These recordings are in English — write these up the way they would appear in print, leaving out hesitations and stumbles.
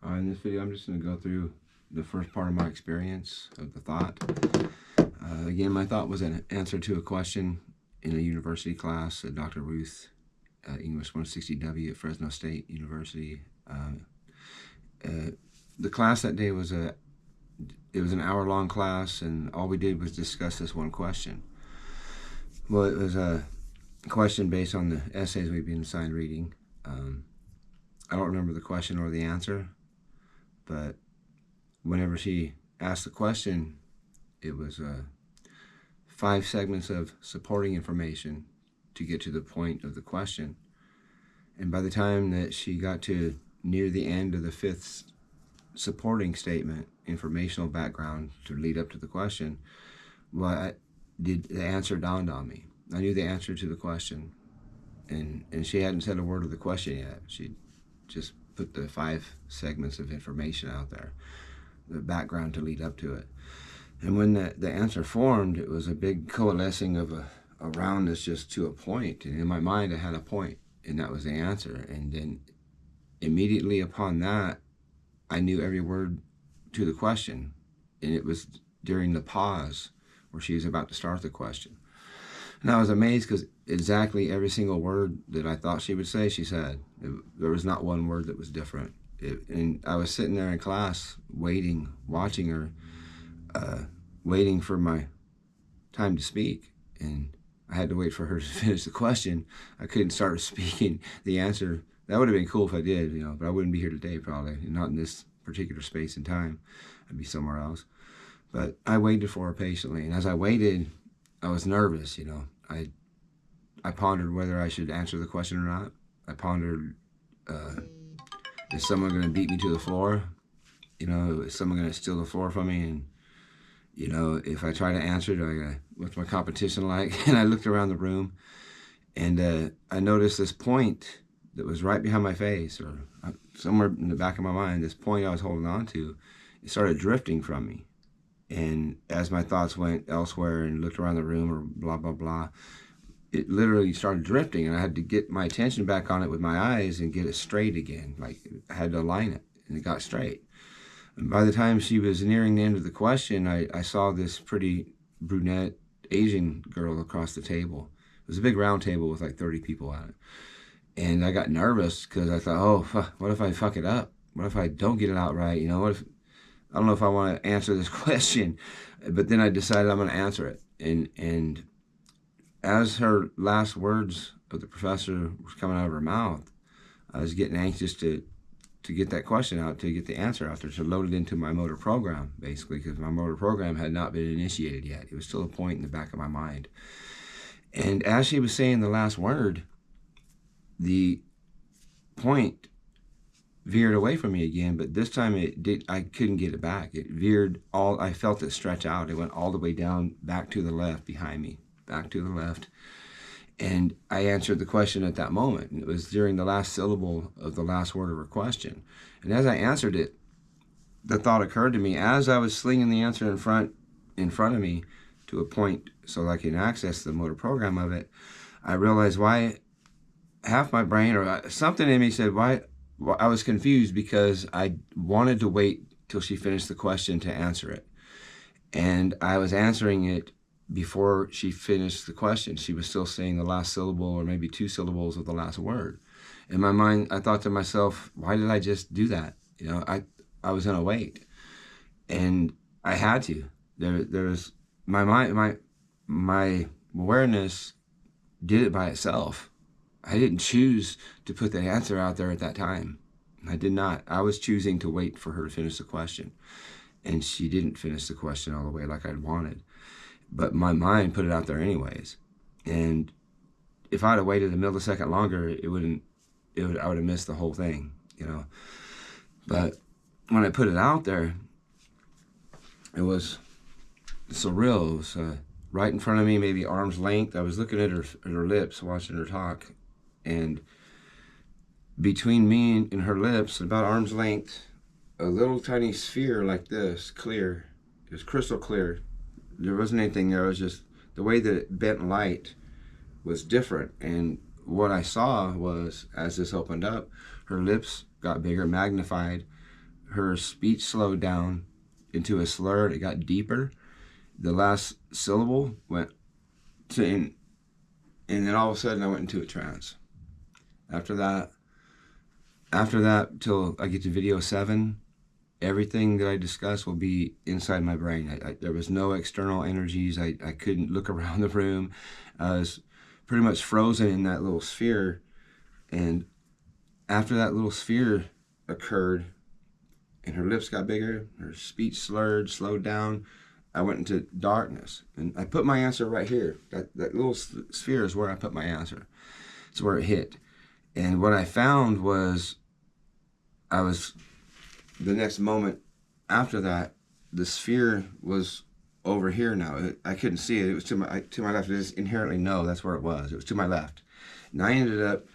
In this video, I'm just going to go through the first part of my experience of the thought. Again, my thought was an answer to a question in a university class at Dr. Ruth, English 160W at Fresno State University. The class that day was an hour-long class, and all we did was discuss this one question. Well, it was a question based on the essays we've been assigned reading. I don't remember the question or the answer, but whenever she asked the question, it was 5 segments of supporting information to get to the point of the question. And by the time that she got to near the end of the 5th supporting statement, informational background to lead up to the question, well, the answer dawned on me. I knew the answer to the question, and she hadn't said a word of the question yet. She just put the 5 segments of information out there, the background to lead up to it. And when the answer formed, it was a big coalescing of a roundness just to a point. And in my mind, I had a point, and that was the answer. And then immediately upon that, I knew every word to the question. And it was during the pause where she was about to start the question. And I was amazed because exactly every single word that I thought she would say, she said. There was not one word that was different. And I was sitting there in class waiting, watching her, waiting for my time to speak. And I had to wait for her to finish the question. I couldn't start speaking the answer. That would have been cool if I did, but I wouldn't be here today probably, not in this particular space and time. I'd be somewhere else. But I waited for her patiently. And as I waited, I was nervous, I pondered whether I should answer the question or not. I pondered, is someone going to beat me to the floor? Is someone going to steal the floor from me? And, if I try to answer it, what's my competition like? And I looked around the room, and I noticed this point that was right behind my face, or somewhere in the back of my mind, this point I was holding on to, it started drifting from me. And as my thoughts went elsewhere and looked around the room or blah, blah, blah, it literally started drifting, and I had to get my attention back on it with my eyes and get it straight again. Like, I had to align it, and it got straight. And by the time she was nearing the end of the question, I saw this pretty brunette Asian girl across the table. It was a big round table with like 30 people on it. And I got nervous because I thought, oh, what if I fuck it up? What if I don't get it out right? What if, I don't know if I want to answer this question. But then I decided I'm going to answer it. And as her last words of the professor was coming out of her mouth, I was getting anxious to get that question out, to get the answer out there, to load it into my motor program, basically, because my motor program had not been initiated yet. It was still a point in the back of my mind. And as she was saying the last word, the point veered away from me again, but this time I couldn't get it back. It veered I felt it stretch out. It went all the way down, back to the left behind me, back to the left. And I answered the question at that moment. And it was during the last syllable of the last word of her question. And as I answered it, the thought occurred to me as I was slinging the answer in front of me to a point so I can access the motor program of it. I realized why half my brain or something in me said why I was confused because I wanted to wait till she finished the question to answer it. And I was answering it before she finished the question. She was still saying the last syllable or maybe 2 syllables of the last word. In my mind, I thought to myself, why did I just do that? I was going to wait. And I had to. There's my mind, my awareness did it by itself. I didn't choose to put the answer out there at that time. I did not. I was choosing to wait for her to finish the question. And she didn't finish the question all the way like I'd wanted. But my mind put it out there anyways. And if I'd have waited a millisecond longer, I would have missed the whole thing, But when I put it out there, it was surreal. It was right in front of me, maybe arm's length. I was looking at her lips, watching her talk. And between me and her lips, about arm's length, a little tiny sphere like this, clear. It was crystal clear. There wasn't anything there. It was just the way that it bent light was different. And what I saw was, as this opened up, her lips got bigger, magnified. her speech slowed down into a slur. It got deeper. The last syllable went to, and then all of a sudden I went into a trance. After that, till I get to video 7, everything that I discuss will be inside my brain. There was no external energies. I couldn't look around the room. I was pretty much frozen in that little sphere. And after that little sphere occurred and her lips got bigger, her speech slowed down, I went into darkness. And I put my answer right here. That little sphere is where I put my answer. It's where it hit. And what I found was, the next moment after that, the sphere was over here now. I couldn't see it. It was to my left. I just inherently know that's where it was. It was to my left. And I ended up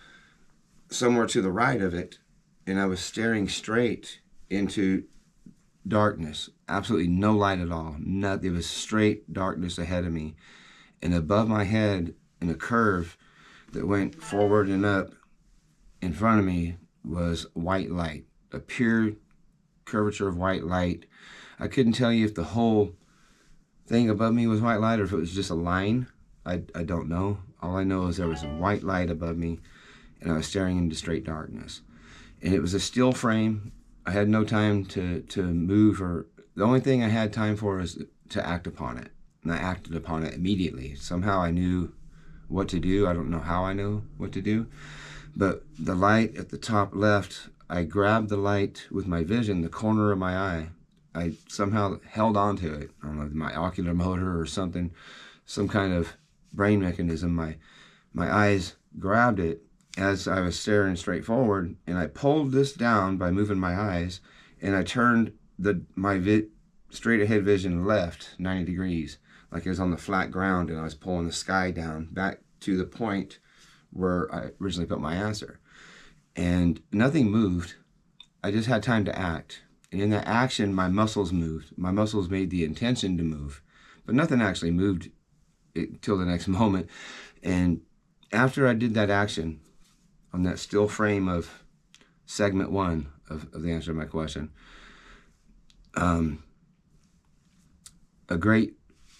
somewhere to the right of it, and I was staring straight into darkness. Absolutely no light at all. It was straight darkness ahead of me. And above my head, in a curve that went forward and up in front of me, was white light. A pure curvature of white light. I couldn't tell you if the whole thing above me was white light or if it was just a line. I don't know. All I know is there was a white light above me, and I was staring into straight darkness. And it was a still frame. I had no time to move, or the only thing I had time for is to act upon it. And I acted upon it immediately. Somehow I knew what to do. I don't know how I know what to do. But the light at the top left, I grabbed the light with my vision, the corner of my eye. I somehow held on to it. I don't know, my ocular motor or something, some kind of brain mechanism. My eyes grabbed it as I was staring straight forward, and I pulled this down by moving my eyes, and I turned my straight ahead vision left 90 degrees, like it was on the flat ground, and I was pulling the sky down back to the point where I originally put my answer. And nothing moved. I just had time to act. And in that action, my muscles moved. My muscles made the intention to move, but nothing actually moved till the next moment. And after I did that action on that still frame of segment 1 of the answer to my question, a great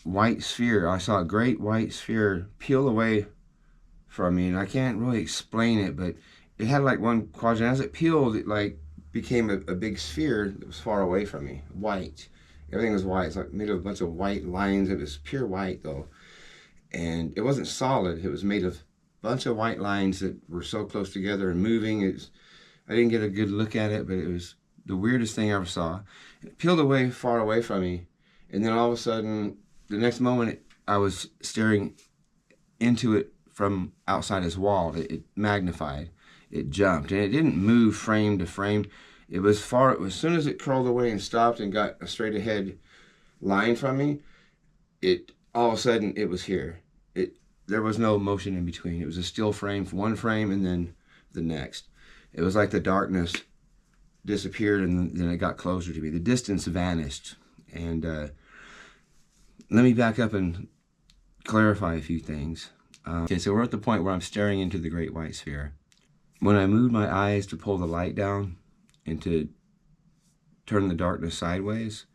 white sphere, I saw a great white sphere peel away from me, and I can't really explain it, but it had like one quadrant. As it peeled, it like became a big sphere that was far away from me, white. Everything was white. It's like made of a bunch of white lines. It was pure white though, and it wasn't solid. It was made of a bunch of white lines that were so close together and moving. I didn't get a good look at it, but it was the weirdest thing I ever saw. It peeled away, far away from me, and then all of a sudden, the next moment, I was staring into it from outside its wall. It magnified. It jumped, and it didn't move frame to frame. It was far. As soon as it crawled away and stopped and got a straight ahead line from me, all of a sudden it was here. There was no motion in between. It was a still frame for one frame and then the next. It was like the darkness disappeared and then it got closer to me. The distance vanished. And let me back up and clarify a few things. Okay, so we're at the point where I'm staring into the great white sphere. When I moved my eyes to pull the light down and to turn the darkness sideways,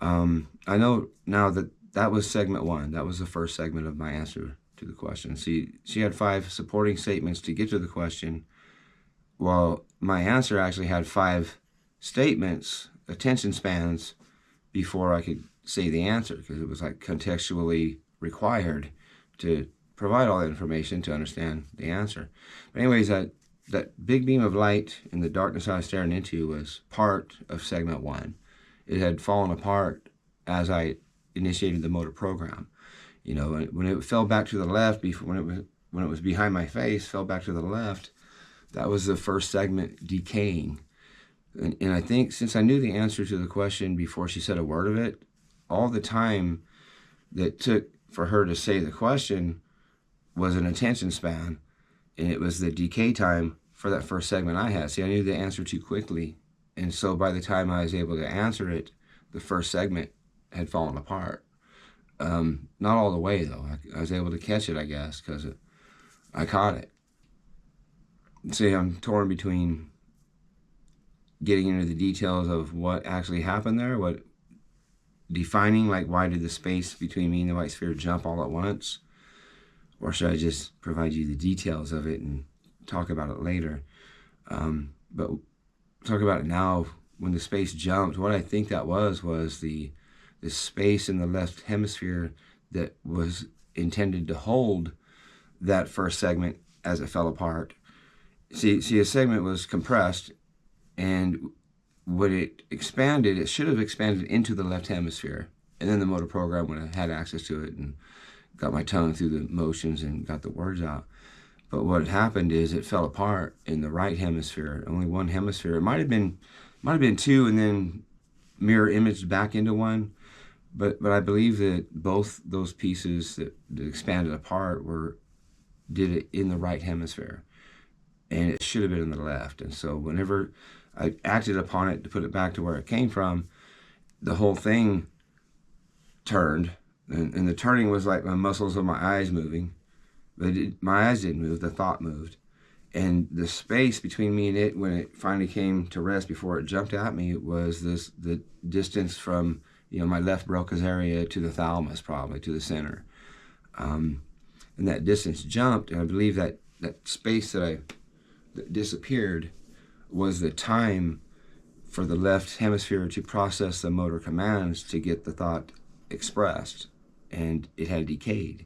I know now that was segment 1. That was the first segment of my answer to the question. See, she had 5 supporting statements to get to the question, while my answer actually had 5 statements, attention spans, before I could say the answer, because it was like contextually required to provide all that information to understand the answer. But anyways, that big beam of light in the darkness I was staring into was part of segment 1. It had fallen apart as I initiated the motor program. You know, when it fell back to the left, when it was behind my face, fell back to the left, that was the first segment decaying. And I think since I knew the answer to the question before she said a word of it, all the time that took for her to say the question was an attention span, and it was the decay time for that first segment I had. See, I knew the answer too quickly, and so by the time I was able to answer it, the first segment had fallen apart. Not all the way though. I was able to catch it, I guess, because I caught it. See, I'm torn between getting into the details of what actually happened there, what defining, like why did the space between me and the white sphere jump all at once? Or should I just provide you the details of it and talk about it later? But talk about it now. When the space jumped, what I think that was the space in the left hemisphere that was intended to hold that first segment as it fell apart. See, a segment was compressed, and when it expanded, it should have expanded into the left hemisphere, and then the motor program would have had access to it and got my tongue through the motions and got the words out. But what had happened is it fell apart in the right hemisphere. Only one hemisphere. It might have been two, and then mirror imaged back into one. But I believe that both those pieces that expanded apart did it in the right hemisphere, and it should have been in the left. And so whenever I acted upon it to put it back to where it came from, the whole thing turned, and the turning was like my muscles of my eyes moving, but my eyes didn't move, the thought moved. And the space between me and it, when it finally came to rest before it jumped at me, was the distance from, my left Broca's area to the thalamus, probably to the center. And that distance jumped, and I believe that space that disappeared was the time for the left hemisphere to process the motor commands to get the thought expressed, and it had decayed.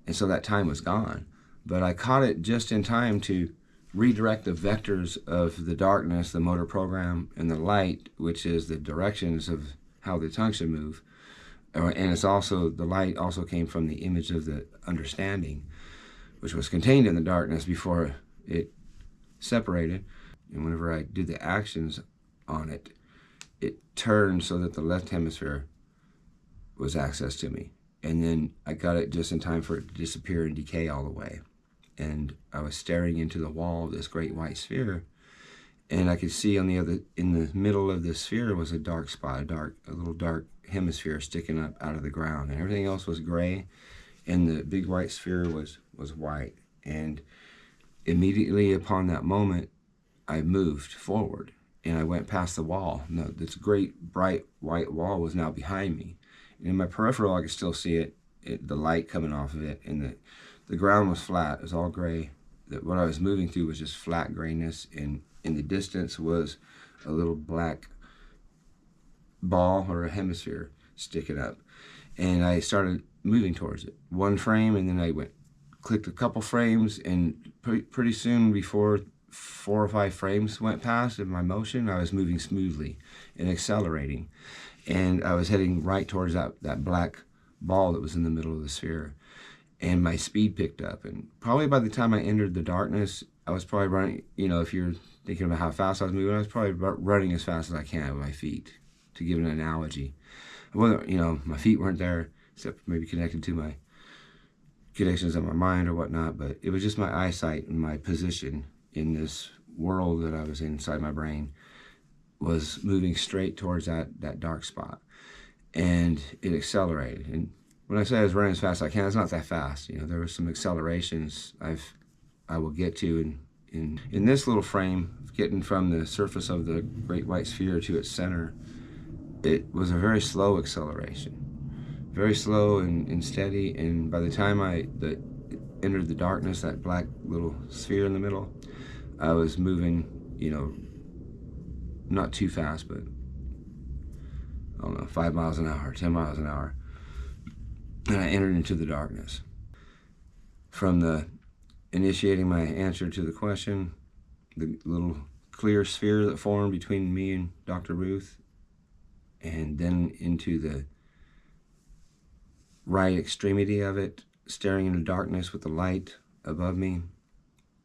And so that time was gone. But I caught it just in time to redirect the vectors of the darkness, the motor program, and the light, which is the directions of how the tongue should move. And it's also, the light also came from the image of the understanding, which was contained in the darkness before it separated. And whenever I did the actions on it, it turned so that the left hemisphere was access to me. And then I got it just in time for it to disappear and decay all the way. And I was staring into the wall of this great white sphere, and I could see in the middle of the sphere was a dark spot, a little dark hemisphere sticking up out of the ground, and everything else was gray, and the big white sphere was white. And immediately upon that moment, I moved forward, and I went past the wall. Now, this great bright white wall was now behind me, and in my peripheral I could still see the light coming off of it, and the ground was flat. It was all gray. What I was moving through was just flat grayness, and in the distance was a little black ball or a hemisphere sticking up. And I started moving towards it. One frame, and then I clicked a couple frames, and pretty soon, before 4 or 5 frames went past in my motion, I was moving smoothly and accelerating. And I was heading right towards that black ball that was in the middle of the sphere. And my speed picked up, and probably by the time I entered the darkness, I was probably running, if you're thinking about how fast I was moving, I was probably running as fast as I can with my feet, to give an analogy. My feet weren't there, except maybe connected to my connections of my mind or whatnot, but it was just my eyesight and my position in this world that I was inside my brain was moving straight towards that dark spot. And it accelerated. And when I say I was running as fast as I can, it's not that fast. There were some accelerations I will get to in this little frame, getting from the surface of the great white sphere to its center. It was a very slow acceleration, very slow and steady. And by the time I entered the darkness, that black little sphere in the middle, I was moving, not too fast, but I don't know, 5 miles an hour, 10 miles an hour. And I entered into the darkness. From the initiating my answer to the question, the little clear sphere that formed between me and Dr. Ruth, and then into the right extremity of it, staring into darkness with the light above me.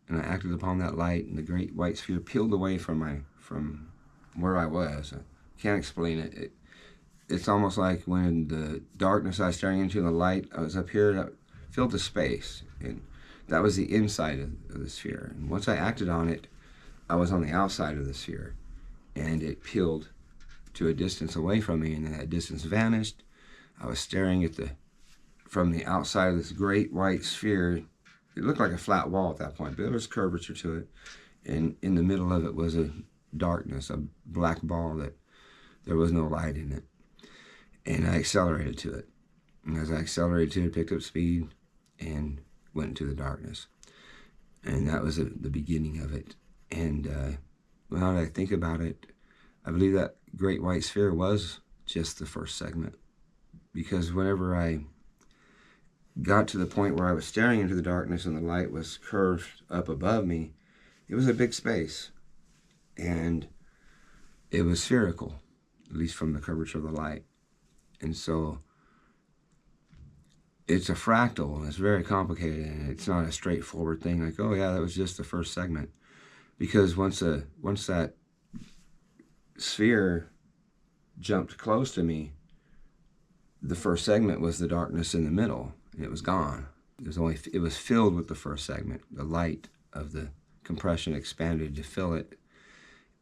And I acted upon that light, and the great white sphere peeled away from where I was. I can't explain it. It's almost like when the darkness I was staring into, the light, I was up here, that filled the space. And that was the inside of the sphere. And once I acted on it, I was on the outside of the sphere. And it peeled to a distance away from me, and then that distance vanished. I was staring from the outside of this great white sphere. It looked like a flat wall at that point, but there was curvature to it. And in the middle of it was a darkness, a black ball that there was no light in it. And I accelerated to it. And as I accelerated to it, picked up speed and went into the darkness. And that was the beginning of it. And now that I think about it, I believe that great white sphere was just the first segment. Because whenever I got to the point where I was staring into the darkness and the light was curved up above me, it was a big space. And it was spherical, at least from the curvature of the light. And so it's a fractal, and it's very complicated, and it's not a straightforward thing like, oh yeah, that was just the first segment. Because once that sphere jumped close to me, the first segment was the darkness in the middle, and it was gone. It was filled with the first segment. The light of the compression expanded to fill it,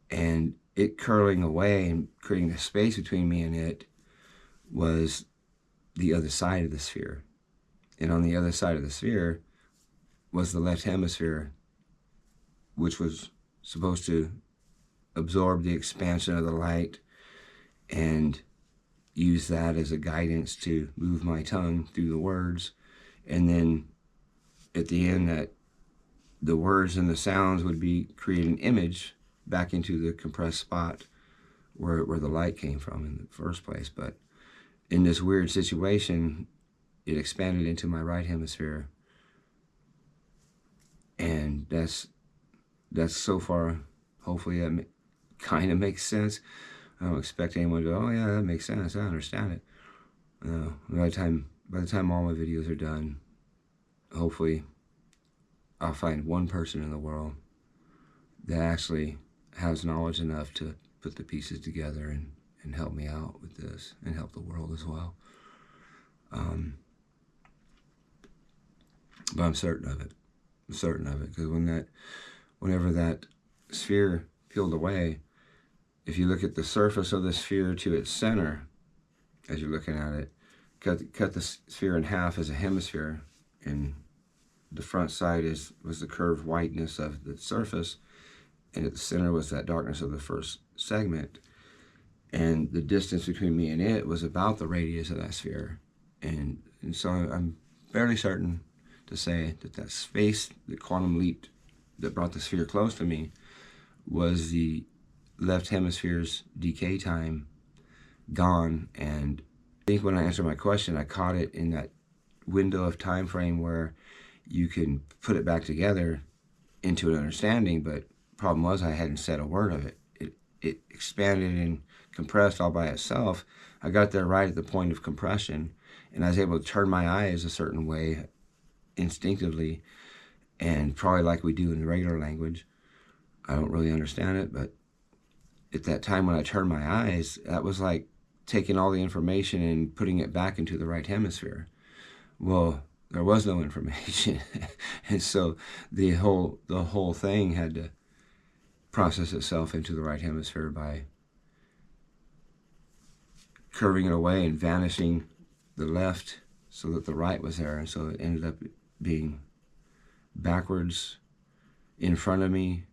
and it curling away and creating a space between me and it was the other side of the sphere. And on the other side of the sphere was the left hemisphere, which was supposed to absorb the expansion of the light and use that as a guidance to move my tongue through the words. And then at the end, that the words and the sounds would create an image back into the compressed spot where the light came from in the first place. But in this weird situation, it expanded into my right hemisphere. And that's so far, hopefully that kind of makes sense. I don't expect anyone to go, oh yeah, that makes sense, I understand it. By the time all my videos are done, hopefully I'll find one person in the world that actually has knowledge enough to put the pieces together and help me out with this, and help the world as well. But I'm certain of it. I'm certain of it, because whenever that sphere peeled away, if you look at the surface of the sphere to its center, as you're looking at it, cut the sphere in half as a hemisphere, and the front side was the curved whiteness of the surface, and at the center was that darkness of the first segment, and the distance between me and it was about the radius of that sphere. And so I'm fairly certain to say that space, the quantum leap that brought the sphere close to me, was the left hemisphere's decay time gone. And I think when I answered my question, I caught it in that window of time frame where you can put it back together into an understanding, but problem was I hadn't said a word of it. It expanded and compressed all by itself. I got there right at the point of compression, and I was able to turn my eyes a certain way instinctively, and probably like we do in the regular language. I don't really understand it, but at that time when I turned my eyes, that was like taking all the information and putting it back into the right hemisphere. Well, there was no information. And so the whole thing had to process itself into the right hemisphere by curving it away and vanishing the left so that the right was there. And so it ended up being backwards in front of me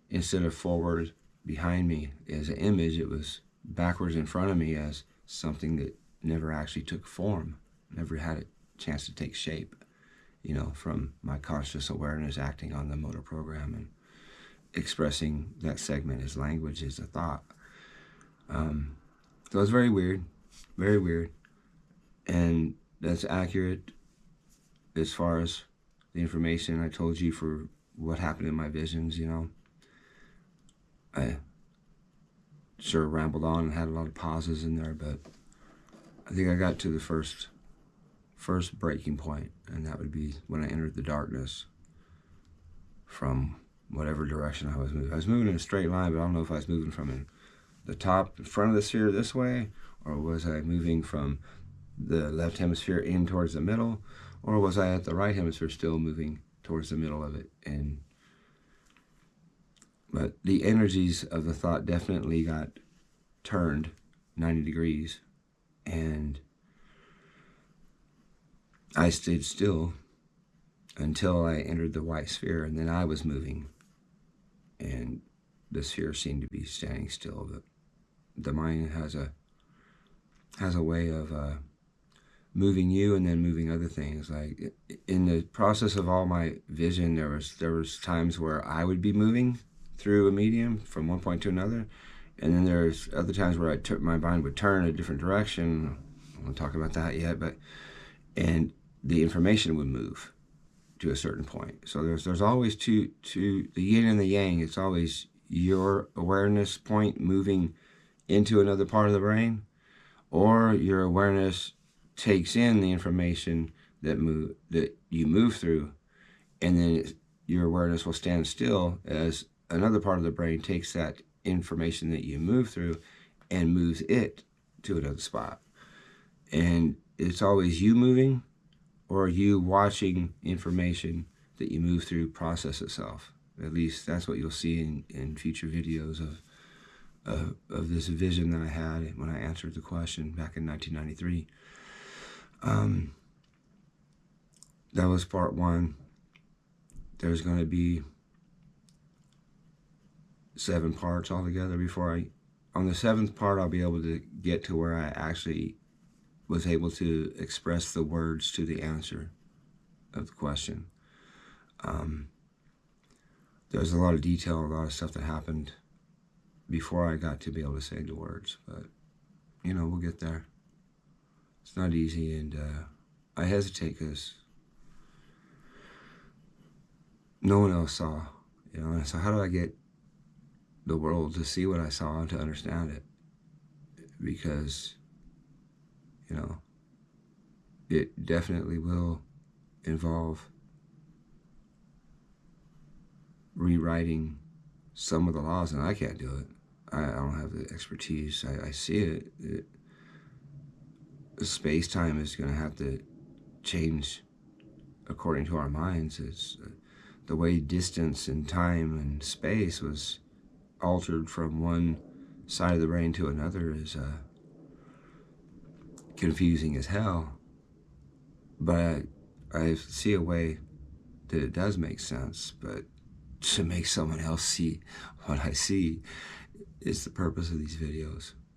instead of forward behind me as an image. It was backwards in front of me as something that never actually took form, never had a chance to take shape, from my conscious awareness acting on the motor program and expressing that segment as language, as a thought. So it's very weird, very weird. And that's accurate as far as the information I told you for what happened in my visions. I sure rambled on and had a lot of pauses in there, but I think I got to the first breaking point, and that would be when I entered the darkness from whatever direction I was moving. I was moving in a straight line, but I don't know if I was moving from the top, in front of the sphere this way, or was I moving from the left hemisphere in towards the middle, or was I at the right hemisphere still moving towards the middle of it? But the energies of the thought definitely got turned 90 degrees, and I stayed still until I entered the white sphere, and then I was moving. And the sphere seemed to be standing still. But the mind has a way of moving you and then moving other things. Like in the process of all my vision, there was times where I would be moving through a medium from one point to another, and then there's other times where my mind would turn a different direction. I won't talk about that yet, and the information would move to a certain point. So there's always the yin and the yang. It's always your awareness point moving into another part of the brain, or your awareness takes in the information that you move through, and then your awareness will stand still as another part of the brain takes that information that you move through and moves it to another spot. And it's always you moving or you watching information that you move through process itself. At least that's what you'll see in future videos of this vision that I had when I answered the question back in 1993. That was part one. There's going to be 7 parts altogether on the 7th part, I'll be able to get to where I actually was able to express the words to the answer of the question. There's a lot of detail, a lot of stuff that happened before I got to be able to say the words, but we'll get there. It's not easy, and I hesitate because no one else saw, so how do I get the world to see what I saw and to understand it? Because, it definitely will involve rewriting some of the laws, and I can't do it. I don't have the expertise. I see it. Space-time is going to have to change according to our minds. It's the way distance and time and space was altered from one side of the brain to another is confusing as hell. But I see a way that it does make sense, but to make someone else see what I see is the purpose of these videos.